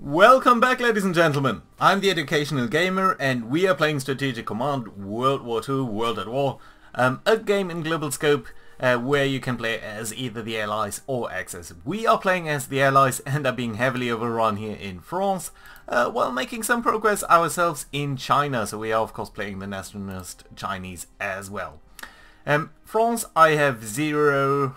Welcome back, ladies and gentlemen. I'm the Educational Gamer and we are playing Strategic Command World War II, World at War, a game in global scope where you can play as either the Allies or Axis. We are playing as the Allies and are being heavily overrun here in France, while making some progress ourselves in China, so we are of course playing the nationalist Chinese as well. France, I have zero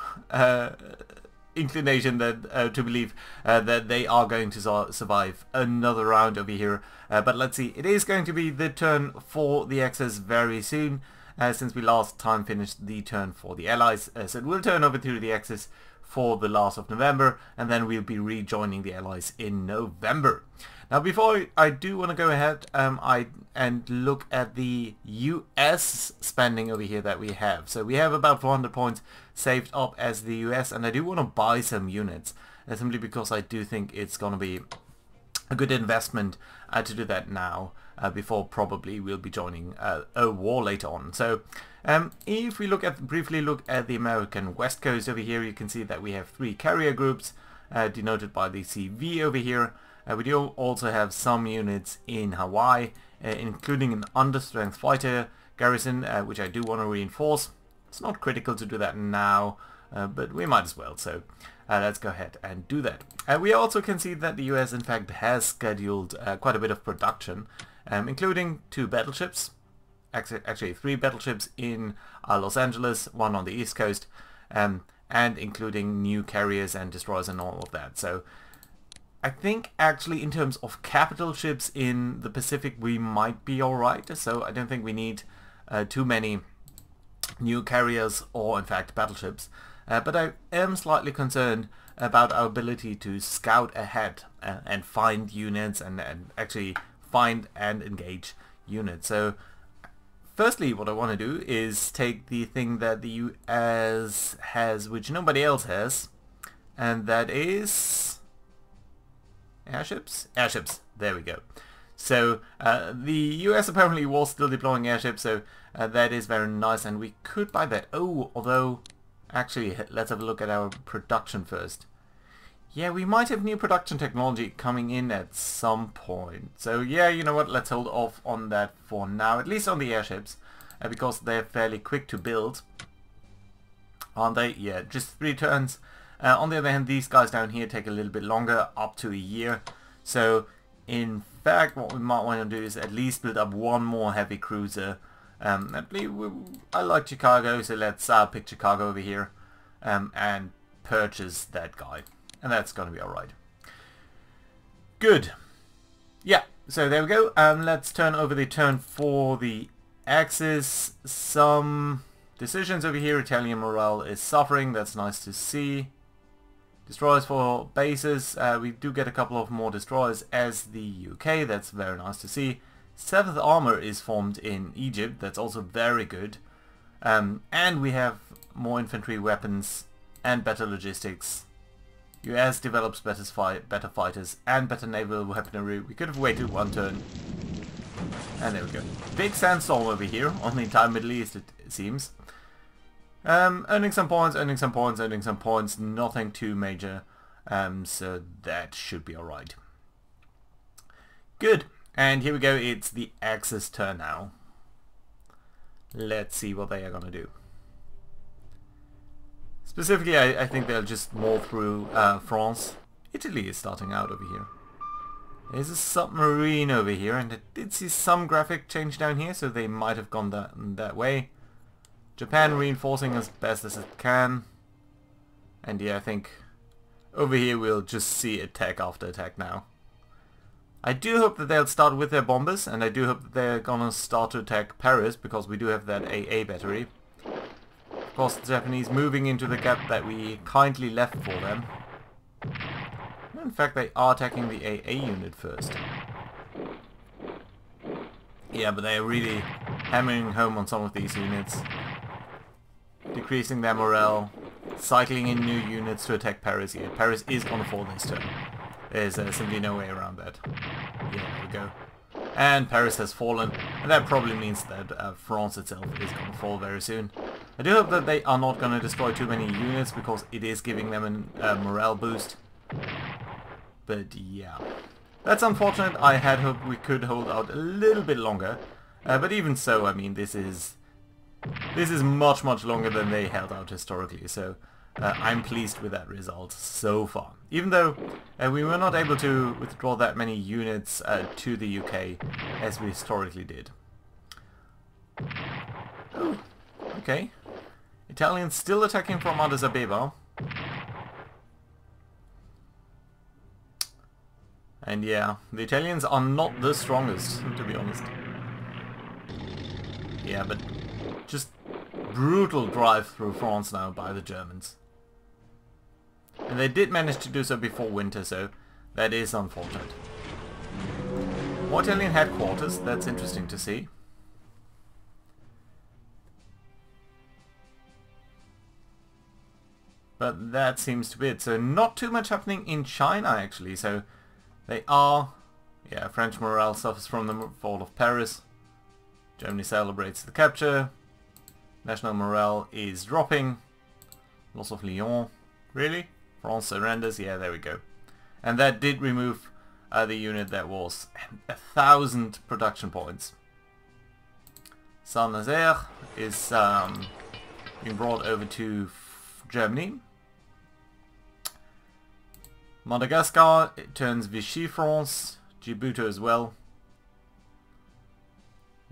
inclination that to believe that they are going to survive another round over here, but let's see. It is going to be the turn for the Axis very soon, since we last time finished the turn for the Allies, so it will turn over to the Axis for the last of November, and then we'll be rejoining the Allies in November. Now before I do want to go ahead and look at the US spending over here that we have. So we have about 400 points saved up as the US, and I do want to buy some units, simply because I do think it's going to be a good investment to do that now, before probably we'll be joining a war later on. So if we briefly look at the American West Coast over here, you can see that we have 3 carrier groups denoted by the CV over here. We do also have some units in Hawaii, including an understrength fighter garrison, which I do want to reinforce. It's not critical to do that now, but we might as well, so let's go ahead and do that. We also can see that the US in fact has scheduled quite a bit of production, including 2 battleships, actually 3 battleships in Los Angeles, 1 on the East Coast, and including new carriers and destroyers and all of that. So I think actually in terms of capital ships in the Pacific we might be alright, so I don't think we need too many new carriers or in fact battleships, but I am slightly concerned about our ability to scout ahead and find units and actually find and engage units. So firstly what I want to do is take the thing that the US has which nobody else has, and that is airships? Airships, there we go. So the US apparently was still deploying airships, so that is very nice, and we could buy that. Oh, although, actually, let's have a look at our production first. Yeah, we might have new production technology coming in at some point. So yeah, you know what, let's hold off on that for now, at least on the airships, because they're fairly quick to build. Aren't they? Yeah, just 3 turns. On the other hand, these guys down here take a little bit longer, up to a year. So in fact what we might want to do is at least build up 1 more heavy cruiser. I believe I like Chicago, so let's pick Chicago over here and purchase that guy, and that's going to be alright. Good. Yeah, so there we go. Let's turn over the turn for the Axis. Some decisions over here. Italian morale is suffering, that's nice to see. Destroyers for bases, we do get a couple of more destroyers as the UK, that's very nice to see. 7th Armor is formed in Egypt, that's also very good. And we have more infantry weapons and better logistics. US develops better fighters and better naval weaponry. We could have waited 1 turn. And there we go. Big sandstorm over here on the entire Middle East, it seems. Earning some points, earning some points, earning some points, nothing too major, so that should be alright. Good, and here we go, it's the Axis turn now. Let's see what they are going to do. Specifically, I think they'll just maul through France. Italy is starting out over here. There's a submarine over here, and I did see some graphic change down here, so they might have gone that way. Japan reinforcing as best as it can, and yeah, I think over here we'll just see attack after attack now. I do hope that they'll start with their bombers, and I do hope that they're gonna start to attack Paris, because we do have that AA battery. Of course, the Japanese moving into the gap that we kindly left for them. In fact, they are attacking the AA unit first. Yeah, but they're really hammering home on some of these units. Decreasing their morale, cycling in new units to attack Paris here. Paris is going to fall this turn. There's simply no way around that. Yeah, there we go. And Paris has fallen, and that probably means that France itself is going to fall very soon. I do hope that they are not going to destroy too many units, because it is giving them a morale boost. But yeah. That's unfortunate. I had hoped we could hold out a little bit longer. But even so, I mean, this is much, much longer than they held out historically. So I'm pleased with that result so far. Even though we were not able to withdraw that many units to the UK as we historically did. Oh, okay. Italians still attacking from Addis Ababa. And yeah, the Italians are not the strongest, to be honest. Yeah, but just brutal drive through France now by the Germans. And they did manage to do so before winter, so that is unfortunate. More Italian headquarters, that's interesting to see. But that seems to be it. So not too much happening in China actually, so they are... Yeah, French morale suffers from the fall of Paris. Germany celebrates the capture. National morale is dropping. Loss of Lyon. Really? France surrenders? Yeah, there we go. And that did remove the unit that was 1,000 production points. Saint-Nazaire is being brought over to Germany. Madagascar, it turns Vichy France. Djibouti as well.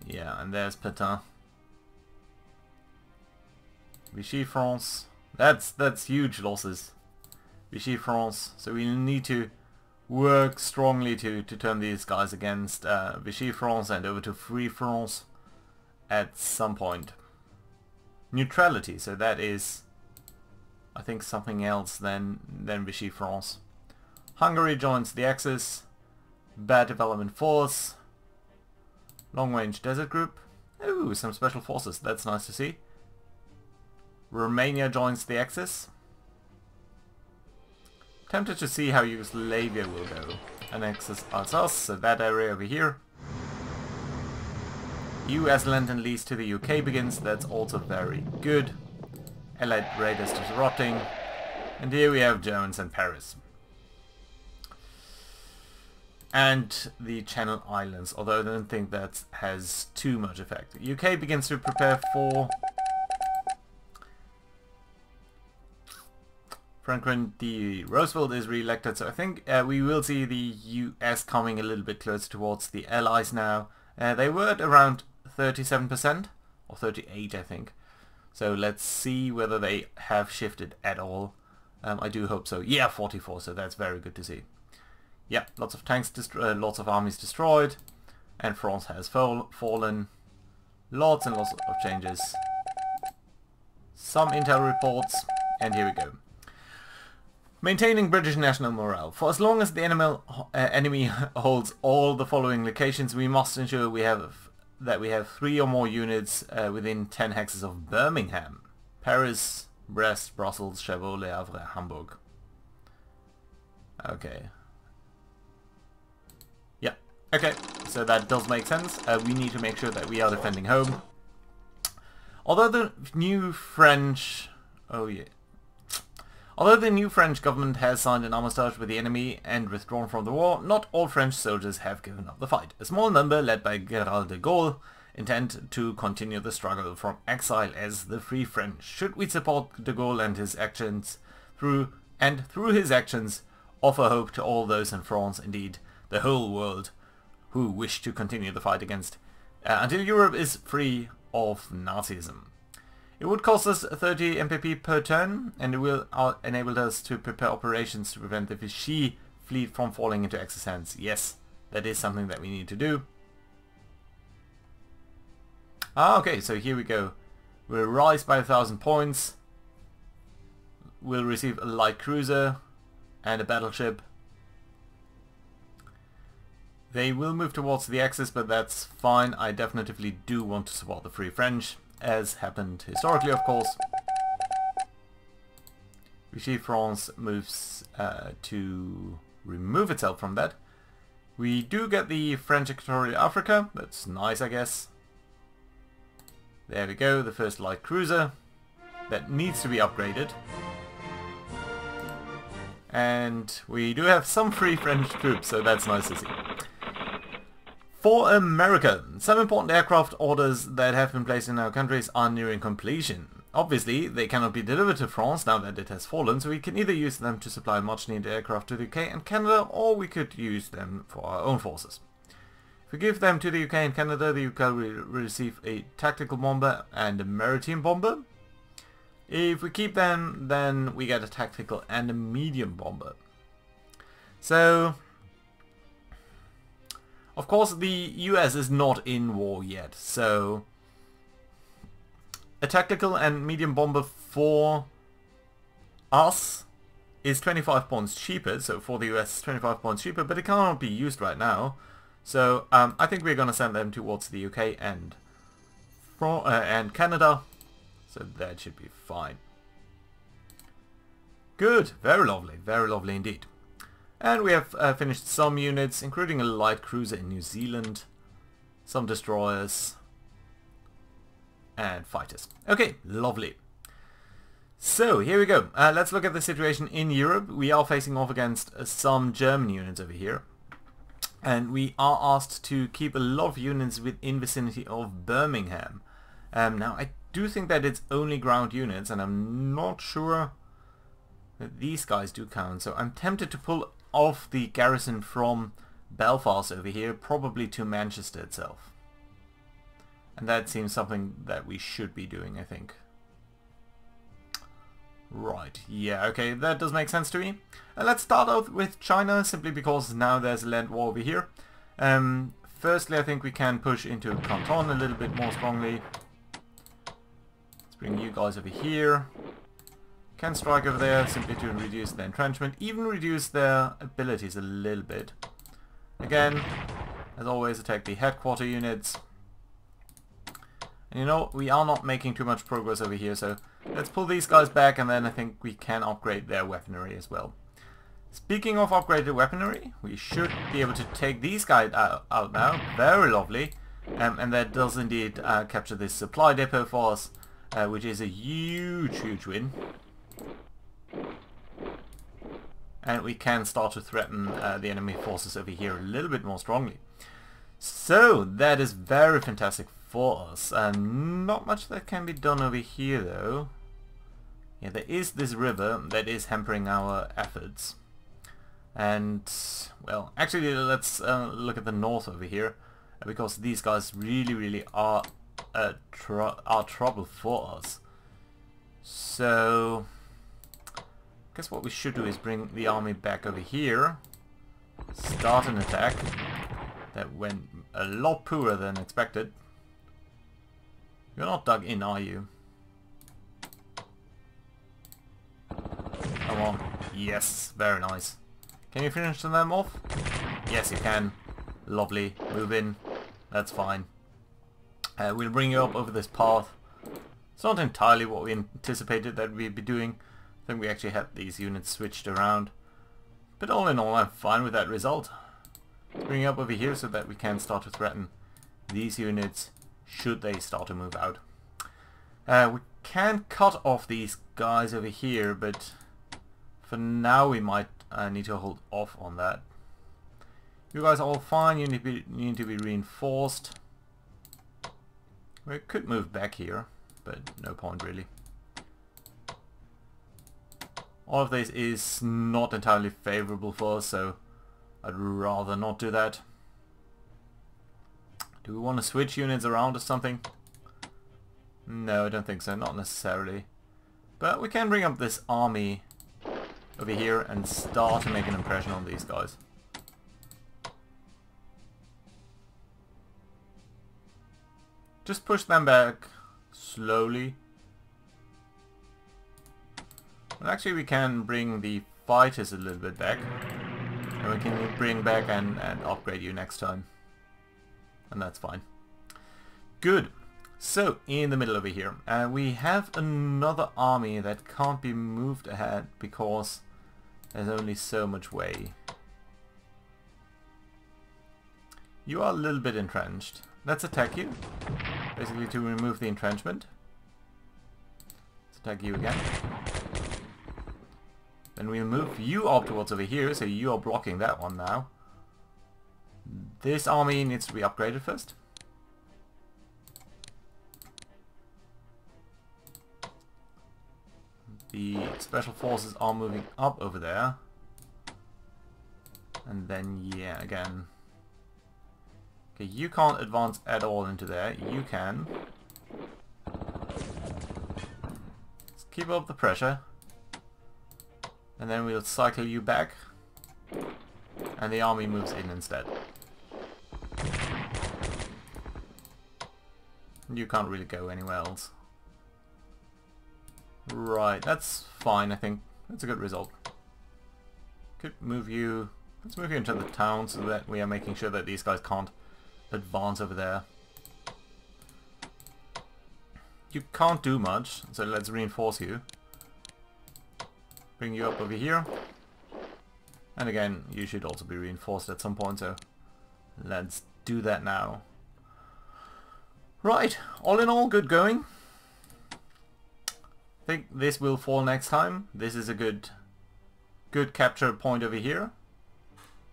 Yeah, and there's Pétain. Vichy France. That's huge losses. Vichy France. So we need to work strongly to turn these guys against Vichy France and over to Free France at some point. Neutrality, so that is, I think, something else than Vichy France. Hungary joins the Axis. Bad Development Force. Long Range Desert Group. Ooh, some special forces, that's nice to see. Romania joins the Axis. Tempted to see how Yugoslavia will go. Annexes Alsace, so that area over here. US Lend-and-Lease to the UK begins, that's also very good. Allied raiders disrupting. And here we have Germans and Paris. And the Channel Islands, although I don't think that has too much effect. The UK begins to prepare for Franklin D. Roosevelt is re-elected, so I think we will see the US coming a little bit closer towards the Allies now. They were at around 37%, or 38 I think. So let's see whether they have shifted at all. I do hope so. Yeah, 44, so that's very good to see. Yeah, lots of tanks destroyed, lots of armies destroyed, and France has fallen. Lots and lots of changes. Some intel reports, and here we go. Maintaining British national morale. For as long as the enemy holds all the following locations, we must ensure that we have 3 or more units within 10 hexes of Birmingham. Paris, Brest, Brussels, Cherbourg, Le Havre, Hamburg. Okay. Yeah, okay, so that does make sense. We need to make sure that we are defending home. Although the new French... Oh yeah. Although the new French government has signed an armistice with the enemy and withdrawn from the war, not all French soldiers have given up the fight. A small number, led by General de Gaulle, intend to continue the struggle from exile as the Free French. Should we support de Gaulle and his actions through his actions, offer hope to all those in France, indeed the whole world, who wish to continue the fight against until Europe is free of Nazism. It would cost us 30 MPP per turn, and it will enable us to prepare operations to prevent the Vichy fleet from falling into Axis hands. Yes, that is something that we need to do. Okay, so here we go. We'll rise by 1,000 points. We'll receive a light cruiser and a battleship. They will move towards the Axis, but that's fine. I definitely do want to support the Free French, as happened historically, of course. Vichy France moves to remove itself from that. We do get the French Equatorial Africa. That's nice, I guess. There we go, the first light cruiser. That needs to be upgraded. And we do have some free French troops, so that's nice to see. For America, some important aircraft orders that have been placed in our countries are nearing completion. Obviously, they cannot be delivered to France now that it has fallen, so we can either use them to supply much needed aircraft to the UK and Canada, or we could use them for our own forces. If we give them to the UK and Canada, the UK will receive a tactical bomber and a maritime bomber. If we keep them, then we get a tactical and a medium bomber. So, of course, the US is not in war yet, so a tactical and medium bomber for us is 25 points cheaper, so for the US 25 points cheaper, but it cannot be used right now. So I think we're going to send them towards the UK and Canada, so that should be fine. Good, very lovely indeed. And we have finished some units, including a light cruiser in New Zealand, some destroyers, and fighters. Okay, lovely. So, here we go. Let's look at the situation in Europe. We are facing off against some German units over here. And we are asked to keep a lot of units within vicinity of Birmingham. Now, I do think that it's only ground units, and I'm not sure that these guys do count. So I'm tempted to pull off the garrison from Belfast over here, probably to Manchester itself. And that seems something that we should be doing, I think. Right, yeah, okay, that does make sense to me. Let's start out with China, simply because now there's a land war over here. Firstly, I think we can push into Canton a little bit more strongly. Let's bring you guys over here. Can strike over there simply to reduce their entrenchment, even reduce their abilities a little bit. Again, as always, attack the headquarter units. And you know, we are not making too much progress over here, so let's pull these guys back, and then I think we can upgrade their weaponry as well. Speaking of upgraded weaponry, we should be able to take these guys out now. Very lovely. And that does indeed capture this supply depot for us, which is a huge win. And we can start to threaten the enemy forces over here a little bit more strongly. So that is very fantastic for us. Not much that can be done over here though. Yeah, there is this river that is hampering our efforts. And, well, actually let's look at the north over here, because these guys really are trouble for us. So I guess what we should do is bring the army back over here, start an attack. That went a lot poorer than expected. You're not dug in, are you? Come on. Yes, very nice. Can you finish them off? Yes, you can. Lovely. Move in. That's fine. We'll bring you up over this path. It's not entirely what we anticipated that we'd be doing. I think we actually had these units switched around. But all in all, I'm fine with that result. Let's bring you up over here so that we can start to threaten these units should they start to move out. We can cut off these guys over here, but for now we might need to hold off on that. You guys are all fine. You need to be reinforced. We could move back here, but no point really. All of this is not entirely favorable for us, so I'd rather not do that. Do we want to switch units around or something? No, I don't think so, not necessarily. But we can bring up this army over here and start to make an impression on these guys. Just push them back slowly. Well, actually we can bring the fighters a little bit back. And we can bring back and upgrade you next time. And that's fine. Good. So, in the middle over here, we have another army that can't be moved ahead because there's only so much way. You are a little bit entrenched. Let's attack you. Basically to remove the entrenchment. Let's attack you again. Then we'll move you up towards over here, so you are blocking that one now. This army needs to be upgraded first. The special forces are moving up over there. And then, yeah, again. Okay, you can't advance at all into there. You can. Let's keep up the pressure. And then we'll cycle you back. And the army moves in instead. You can't really go anywhere else. Right, that's fine, I think. That's a good result. Could move you... Let's move you into the town so that we are making sure that these guys can't advance over there. You can't do much, so let's reinforce you. Bring you up over here. And again, you should also be reinforced at some point, so let's do that now. Right, all in all, good going. I think this will fall next time. This is a good capture point over here.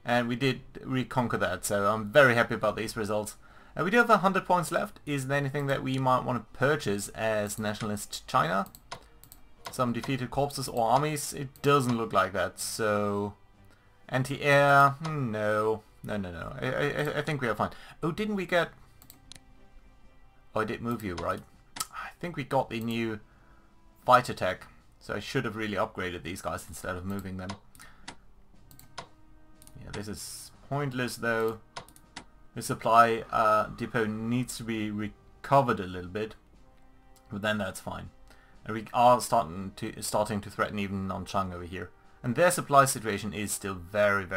And we did reconquer that, so I'm very happy about these results. We do have 100 points left. Is there anything that we might want to purchase as nationalist China? Some defeated corpses or armies? It doesn't look like that, so... Anti-air? No. No. I think we are fine. Oh, didn't we get... Oh, I did move you, right? I think we got the new fighter tech, so I should have really upgraded these guys instead of moving them. Yeah, this is pointless though. The supply depot needs to be recovered a little bit, but then that's fine. And we are starting to threaten even Nanchang over here, and their supply situation is still very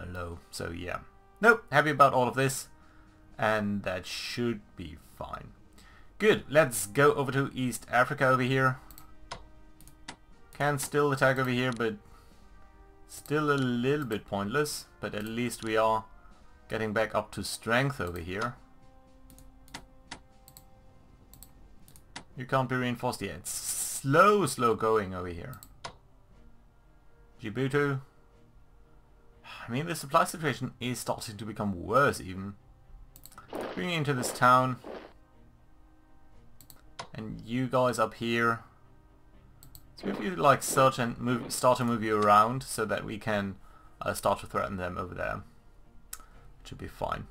low. So yeah, nope, happy about all of this, and that should be fine. Good, let's go over to East Africa over here. Can still attack over here, but still a little bit pointless. But at least we are getting back up to strength over here. You can't be reinforced yet. It's slow going over here. Djibouti. I mean, the supply situation is starting to become worse even. Bringing into this town. And you guys up here. So if you like search and start to move you around so that we can start to threaten them over there. It should be fine.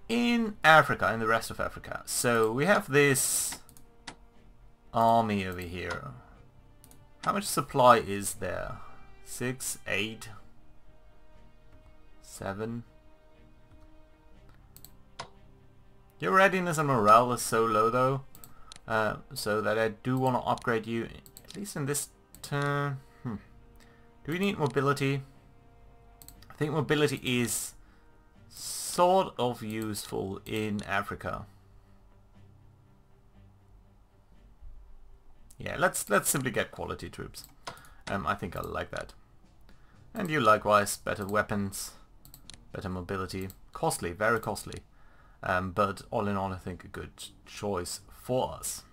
In Africa, in the rest of Africa. So we have this army over here. How much supply is there? 6, 8, 7. Your readiness and morale is so low though. So that I do want to upgrade you, at least in this turn. Do we need mobility? I think mobility is sort of useful in Africa. Yeah, let's simply get quality troops. I think I like that. And you likewise, better weapons, better mobility. Costly, very costly. But all in all I think a good choice for us.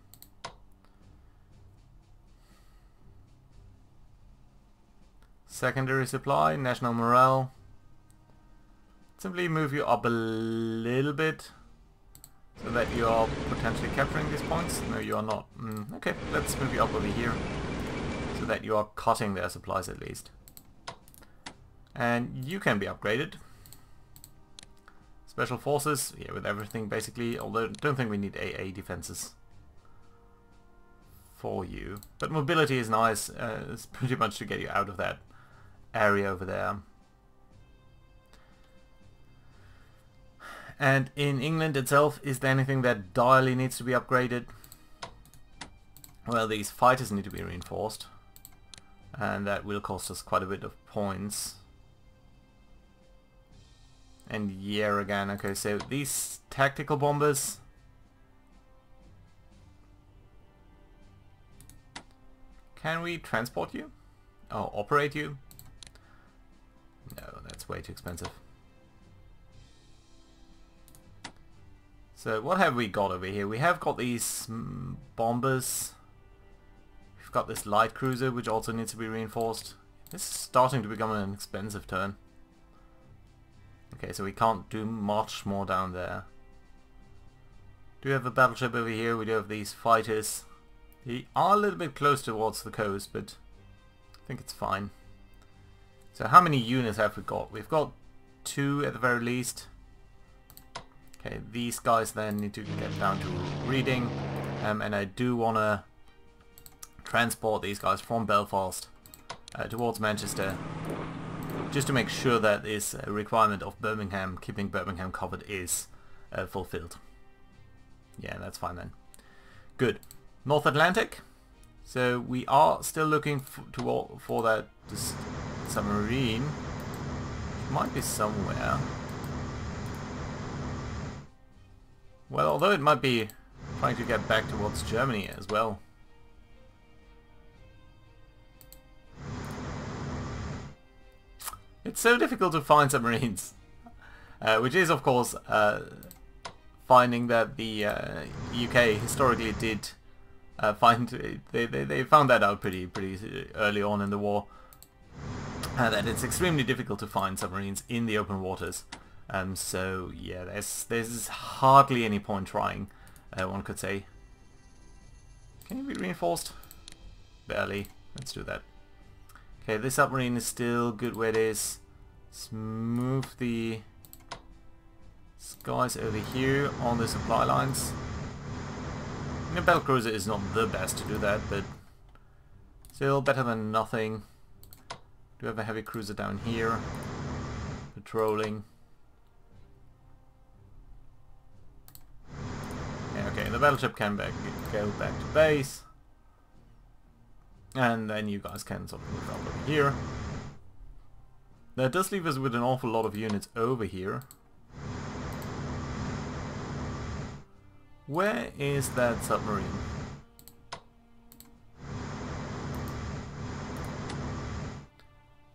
Secondary supply, national morale. Simply move you up a little bit so that you are potentially capturing these points. No, you are not. Okay, let's move you up over here so that you are cutting their supplies at least. And you can be upgraded. Special forces, yeah, with everything basically, although I don't think we need AA defenses for you. But mobility is nice, it's pretty much to get you out of that area over there. And in England itself, is there anything that direly needs to be upgraded? Well, these fighters need to be reinforced, and that will cost us quite a bit of points. And yeah, again, okay, so these tactical bombers. Can we transport you? Oh, operate you? No, that's way too expensive. So what have we got over here? We have got these bombers. we've got this light cruiser which also needs to be reinforced. This is starting to become an expensive turn. Okay, so we can't do much more down there. Do we have a battleship over here? We do have these fighters. They are a little bit close towards the coast, but I think it's fine. So how many units have we got? We've got 2 at the very least. Okay, these guys then need to get down to reading. And I do want to transport these guys from Belfast towards Manchester, just to make sure that this requirement of Birmingham, keeping Birmingham covered, is fulfilled. Yeah, that's fine then. Good. North Atlantic. So we are still looking for that submarine. It might be somewhere. Well, although it might be trying to get back towards Germany as well. It's so difficult to find submarines. Which is, of course, finding that the UK historically did find... They found that out pretty early on in the war. That it's extremely difficult to find submarines in the open waters. So yeah, there's hardly any point trying, one could say. Can it be reinforced? Barely. Let's do that. Okay, this submarine is still good where it is. Let's move the guys over here on the supply lines. The battle cruiser is not the best to do that, but still better than nothing. Do we have a heavy cruiser down here patrolling? Okay, the battleship can go back to base. And then you guys can sort of move up over here. That does leave us with an awful lot of units over here. Where is that submarine?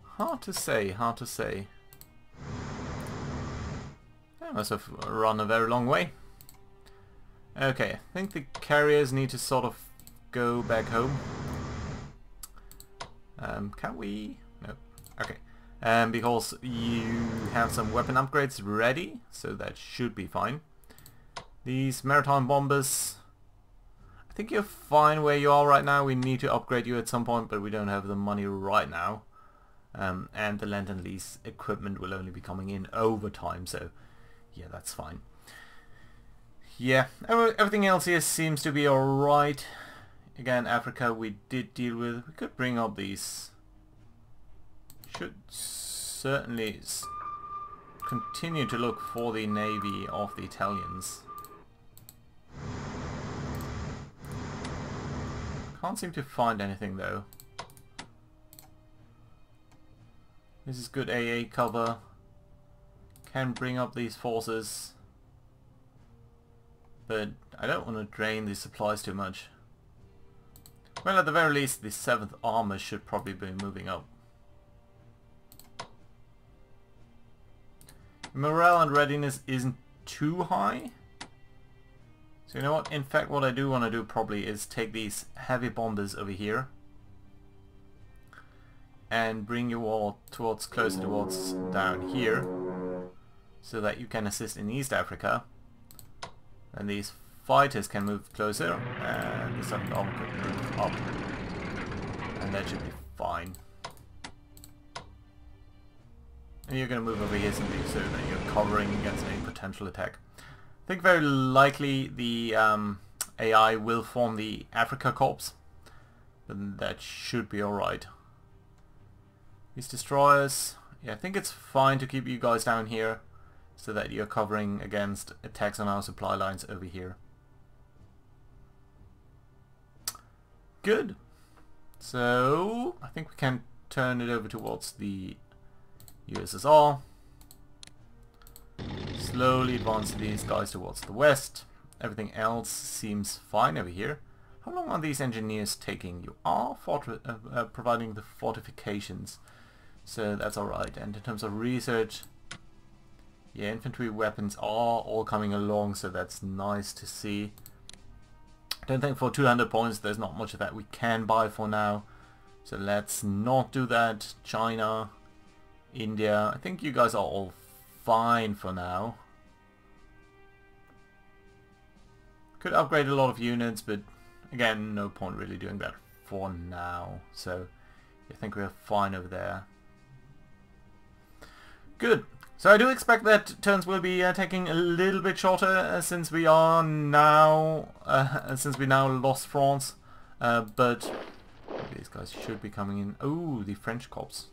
Hard to say, hard to say. I must have run a very long way. Okay, I think the carriers need to sort of go back home. Can we? No. Okay. Because you have some weapon upgrades ready, so that should be fine. These maritime bombers, I think you're fine where you are right now. We need to upgrade you at some point, but we don't have the money right now. And the Lend and Lease equipment will only be coming in over time, so yeah, that's fine. Yeah, everything else here seems to be alright. Again, Africa we did deal with. We could bring up these. Should certainly continue to look for the navy of the Italians. Can't seem to find anything though. This is good AA cover. Can bring up these forces. But I don't want to drain the supplies too much. Well, at the very least, the 7th Armour should probably be moving up. Morale and readiness isn't too high. So you know what? In fact, what I do want to do probably is take these heavy bombers over here and bring you all closer towards down here, so that you can assist in East Africa. And these fighters can move closer, and the 7th Armour could move up, and that should be fine. And you're going to move over here simply so that you're covering against any potential attack. I think very likely the AI will form the Africa Corps, but that should be alright. These destroyers, yeah, I think it's fine to keep you guys down here so that you're covering against attacks on our supply lines over here. Good. So I think we can turn it over towards the USSR. Slowly advance these guys towards the west. Everything else seems fine over here. How long are these engineers taking? You are providing the fortifications, so that's alright. And in terms of research, yeah, infantry weapons are all coming along, so that's nice to see. I don't think for 200 points there's not much of that we can buy for now. So let's not do that. China, India, I think you guys are all fine for now. Could upgrade a lot of units, but again, no point really doing that for now. So I think we're fine over there. Good. So I do expect that turns will be taking a little bit shorter since we are now lost France. But these guys should be coming in. Oh, the French corps.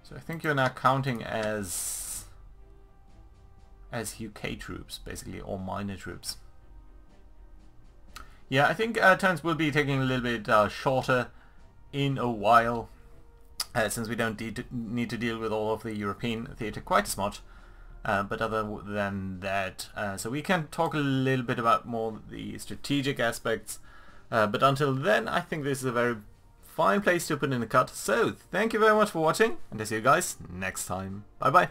So I think you're now counting as UK troops, basically, or minor troops. Yeah, I think turns will be taking a little bit shorter in a while, since we don't need to deal with all of the European theatre quite as much. But other than that, so we can talk a little bit about more the strategic aspects. But until then, I think this is a very fine place to put in a cut. So, thank you very much for watching, and I'll see you guys next time. Bye bye.